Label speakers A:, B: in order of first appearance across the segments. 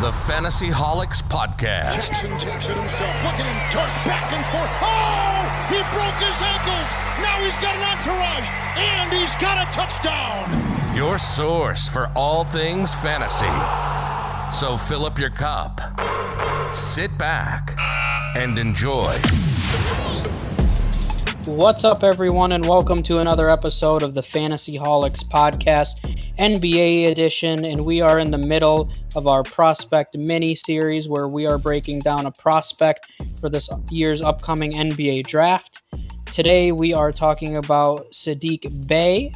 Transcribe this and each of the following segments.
A: The Fantasy Holics Podcast.
B: Jackson takes it himself, looking in dirt, back and forth. Oh, he broke his ankles. Now he's got an entourage, and he's got a touchdown.
A: Your source for all things fantasy. So fill up your cup, sit back, and enjoy.
C: What's up, everyone, and welcome to another episode of the Fantasy Holics Podcast, NBA edition, and we are in the middle of our prospect mini-series where we are breaking down a prospect for this year's upcoming NBA draft. Today, we are talking about Saddiq Bey.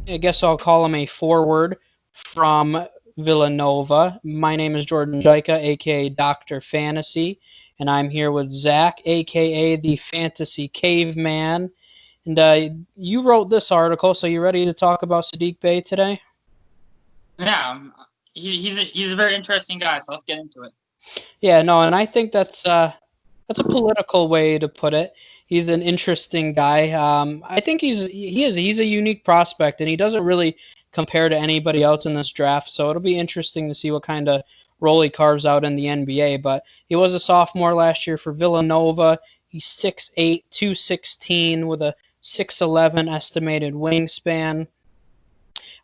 C: I guess I'll call him a forward from Villanova. My name is Jordan Jaika, a.k.a. Dr. Fantasy. And I'm here with Zach, a.k.a. the Fantasy Caveman. And you wrote this article, so you ready to talk about Saddiq Bey today?
D: Yeah, he's a very interesting guy, so let's get into it.
C: Yeah, no, and I think that's a political way to put it. He's an interesting guy. I think he's a unique prospect, and he doesn't really compare to anybody else in this draft, so it'll be interesting to see what kind of role he carves out in the NBA. But he was a sophomore last year for Villanova. He's 6'8", 216 with a 6'11 estimated wingspan.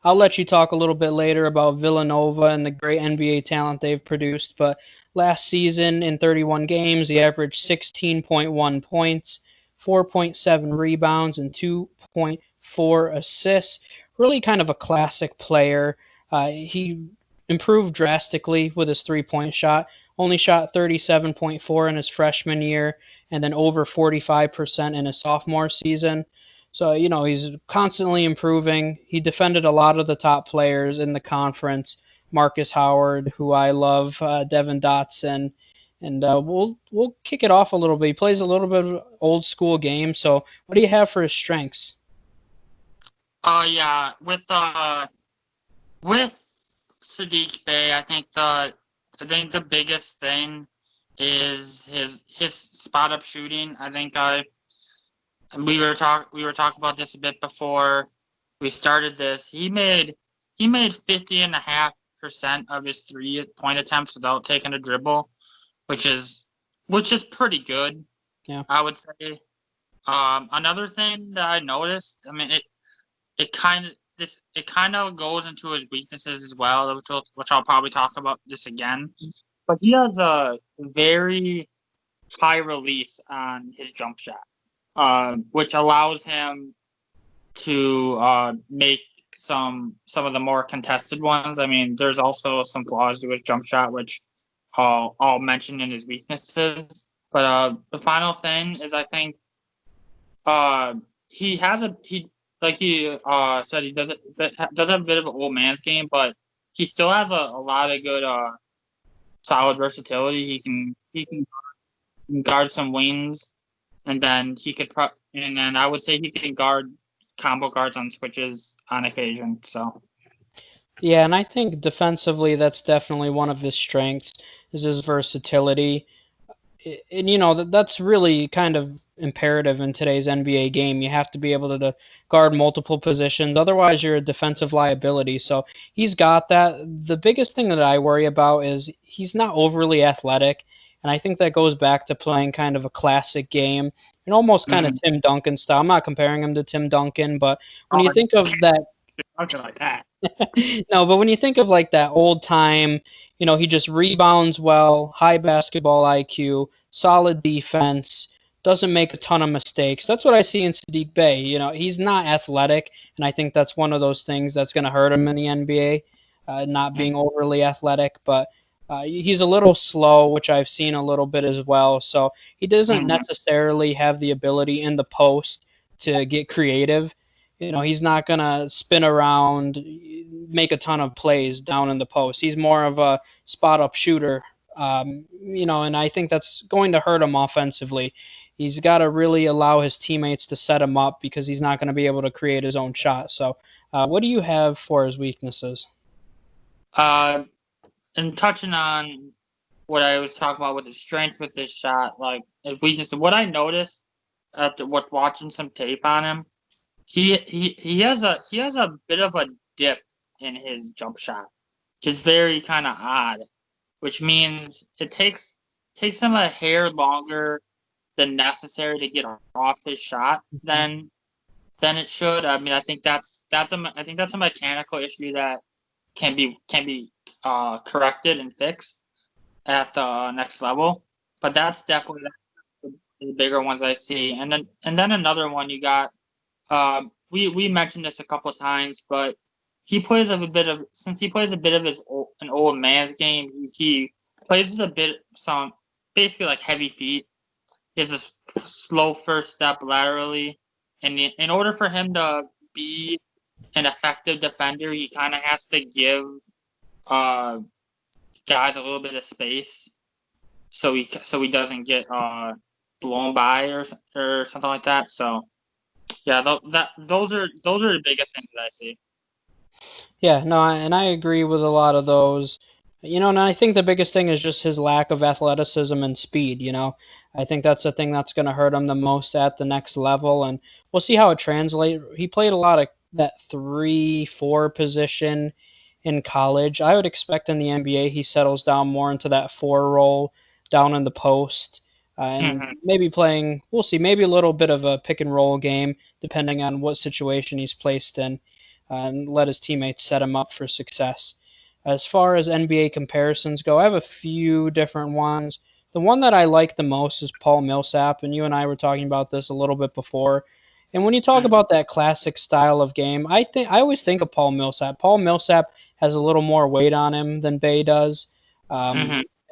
C: I'll let you talk a little bit later about Villanova and the great NBA talent they've produced. But last season in 31 games, he averaged 16.1 points, 4.7 rebounds, and 2.4 assists. Really kind of a classic player. He improved drastically with his three-point shot. Only shot 37.4 in his freshman year and then over 45% in his sophomore season. So, he's constantly improving. He defended a lot of the top players in the conference. Marcus Howard, who I love, Devin Dotson. And we'll kick it off a little bit. He plays a little bit of old school game. So what do you have for his strengths?
D: With Saddiq Bey, I think the biggest thing is his spot up shooting. I think we were talking about this a bit before we started this. He made 50.5% of his 3-point attempts without taking a dribble, which is pretty good.
C: Yeah,
D: I would say. Another thing that I noticed, I mean, it kind of goes into his weaknesses as well, which I'll probably talk about this again. But he has a very high release on his jump shot, which allows him to make some of the more contested ones. I mean, there's also some flaws to his jump shot, which I'll mention in his weaknesses. But the final thing is, I think he said he does have a bit of an old man's game, but he still has a lot of good solid versatility. He can guard some wings, and then I would say he can guard combo guards on switches on occasion. So
C: yeah, and I think defensively that's definitely one of his strengths is his versatility. And that's really kind of imperative in today's NBA game. You have to be able to guard multiple positions. Otherwise, you're a defensive liability. So he's got that. The biggest thing that I worry about is he's not overly athletic. And I think that goes back to playing kind of a classic game and almost kind of Tim Duncan style. I'm not comparing him to Tim Duncan, but when you think of that,
D: like that.
C: No, but when you think of like that old time, he just rebounds well, high basketball IQ, solid defense, doesn't make a ton of mistakes. That's what I see in Saddiq Bey. He's not athletic, and I think that's one of those things that's going to hurt him in the NBA, not being overly athletic. But he's a little slow, which I've seen a little bit as well. So he doesn't necessarily have the ability in the post to get creative. He's not going to spin around, make a ton of plays down in the post. He's more of a spot-up shooter, and I think that's going to hurt him offensively. He's got to really allow his teammates to set him up because he's not going to be able to create his own shot. So what do you have for his weaknesses?
D: And touching on what I was talking about with his strengths with his shot, like his weaknesses, what I noticed watching some tape on him, he has a bit of a dip in his jump shot, which is very kind of odd. which means it takes him a hair longer than necessary to get off his shot than it should. I mean, I think that's a mechanical issue that can be corrected and fixed at the next level. But that's definitely the bigger ones I see. And then another one you got. We mentioned this a couple of times, but he plays a bit of an old man's game. He plays with a bit some basically like heavy feet. He has a slow first step laterally, and in order for him to be an effective defender, he kind of has to give guys a little bit of space, so he doesn't get blown by or something like that. So yeah, those are the biggest things that I see.
C: Yeah, no, and I agree with a lot of those. And I think the biggest thing is just his lack of athleticism and speed. I think that's the thing that's going to hurt him the most at the next level, and we'll see how it translates. He played a lot of that 3-4 position in college. I would expect in the NBA he settles down more into that 4 role down in the post. And maybe playing, we'll see, maybe a little bit of a pick and roll game, depending on what situation he's placed in, and let his teammates set him up for success. As far as NBA comparisons go, I have a few different ones. The one that I like the most is Paul Millsap, and you and I were talking about this a little bit before. And when you talk about that classic style of game, I always think of Paul Millsap. Paul Millsap has a little more weight on him than Bey does.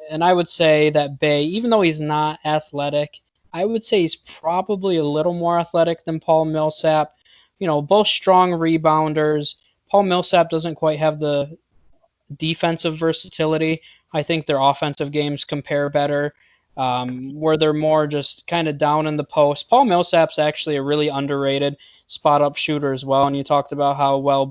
C: And I would say that Bey, even though he's not athletic, I would say he's probably a little more athletic than Paul Millsap. Both strong rebounders. Paul Millsap doesn't quite have the defensive versatility. I think their offensive games compare better, where they're more just kind of down in the post. Paul Millsap's actually a really underrated spot-up shooter as well, and you talked about how well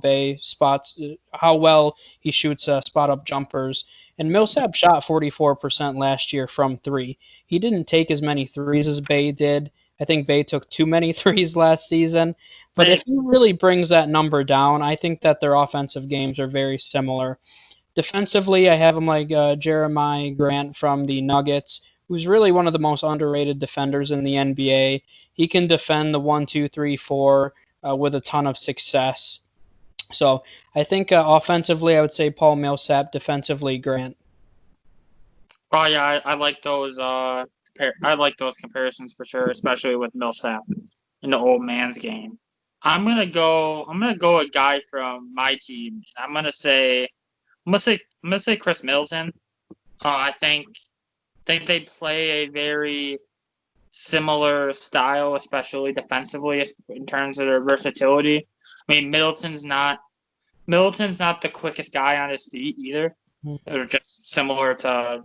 C: he shoots spot-up jumpers. And Millsap shot 44% last year from 3. He didn't take as many threes as Bey did. I think Bey took too many threes last season. But if he really brings that number down, I think that their offensive games are very similar. Defensively, I have him like Jeremiah Grant from the Nuggets, who's really one of the most underrated defenders in the NBA. He can defend the 1, 2, 3, 4 with a ton of success. So I think offensively, I would say Paul Millsap. Defensively, Grant.
D: Oh yeah, I like those. I like those comparisons for sure, especially with Millsap in the old man's game. I'm gonna go a guy from my team. I'm gonna say Chris Middleton. I think they play a very similar style, especially defensively in terms of their versatility. I mean, Middleton's not the quickest guy on his feet either. They're just similar to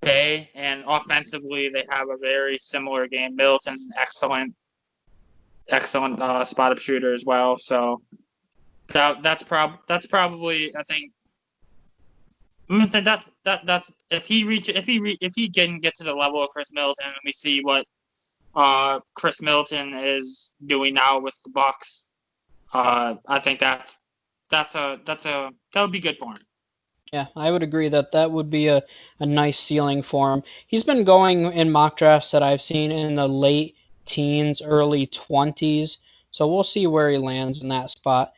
D: Bey, and offensively they have a very similar game. Middleton's an excellent spot-up shooter as well. So that's probably I think. I'm gonna say that's if he can get to the level of Chris Middleton, and we see what Chris Middleton is doing now with the Bucks. I think that would be good for him.
C: Yeah, I would agree that would be a nice ceiling for him. He's been going in mock drafts that I've seen in the late teens, early 20s. So we'll see where he lands in that spot.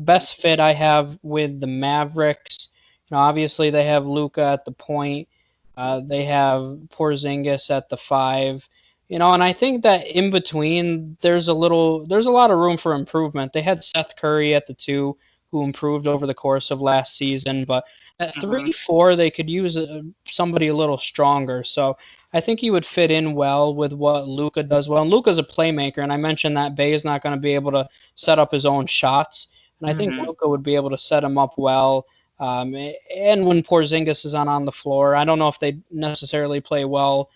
C: Best fit I have with the Mavericks. Obviously they have Luka at the point. They have Porzingis at the 5. And I think that in between there's a lot of room for improvement. They had Seth Curry at the 2, who improved over the course of last season, but at 3-4 they could use somebody a little stronger. So I think he would fit in well with what Luka does well. And Luka's a playmaker, and I mentioned that Bey is not going to be able to set up his own shots, and I think Luka would be able to set him up well. And when Porzingis is on the floor, I don't know if they necessarily play well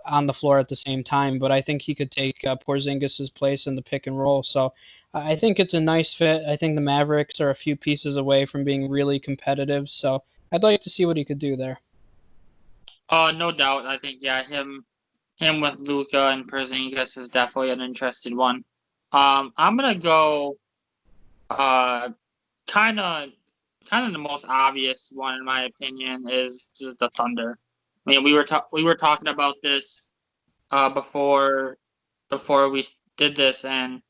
C: on the floor at the same time, but I think he could take Porzingis' place in the pick and roll. So I think it's a nice fit. I think the Mavericks are a few pieces away from being really competitive, so I'd like to see what he could do there.
D: No doubt. I think him with Luka and Porzingis is definitely an interesting one. I'm gonna go kind of kind of the most obvious one, in my opinion, is the Thunder. I mean, we were talking about this before we did this, and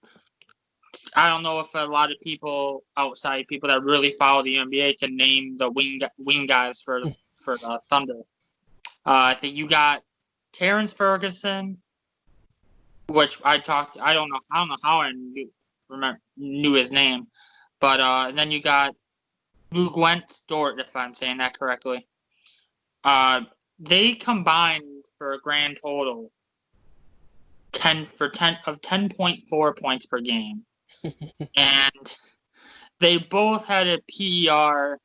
D: I don't know if a lot of people outside people that really follow the NBA can name the wing guys for the Thunder. I think you got Terrence Ferguson, which I don't know how I knew his name, but then you got Lou Gwent Dort, if I'm saying that correctly. They combined for a grand total 10.4 points per game, and they both had a PER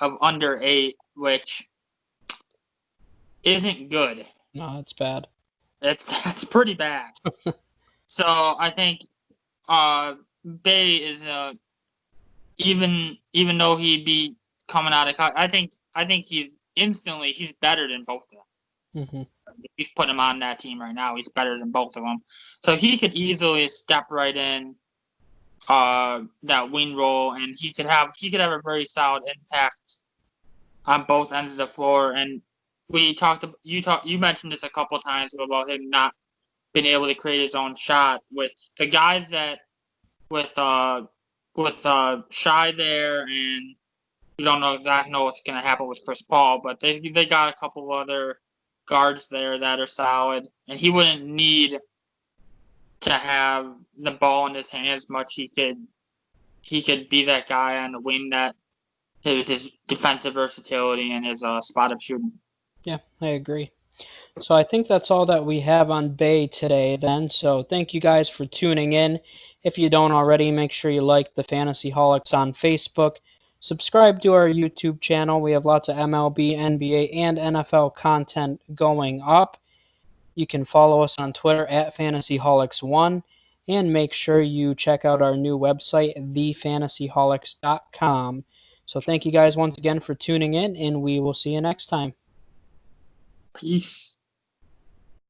D: of under 8, which isn't good.
C: No, it's bad.
D: That's pretty bad. So I think Bey is even though he'd be coming out of college, I think he's better than both of them.
C: Mm-hmm.
D: If you put him on that team right now, he's better than both of them. So he could easily step right in that wing role, and he could have a very solid impact on both ends of the floor. And you mentioned this a couple times about him not being able to create his own shot with the guys that with Shy there, and you don't know exactly what's going to happen with Chris Paul, but they got a couple other guards there that are solid, and he wouldn't need to have the ball in his hands much. He could be that guy on the wing that his defensive versatility and his spot of shooting.
C: Yeah, I agree. So I think that's all that we have on Bey today then. So thank you guys for tuning in. If you don't already, make sure you like the Fantasy Holics on Facebook. Subscribe to our YouTube channel. We have lots of MLB, NBA, and NFL content going up. You can follow us on Twitter at FantasyHolics1. And make sure you check out our new website, thefantasyholics.com. So thank you guys once again for tuning in, and we will see you next time.
D: Peace.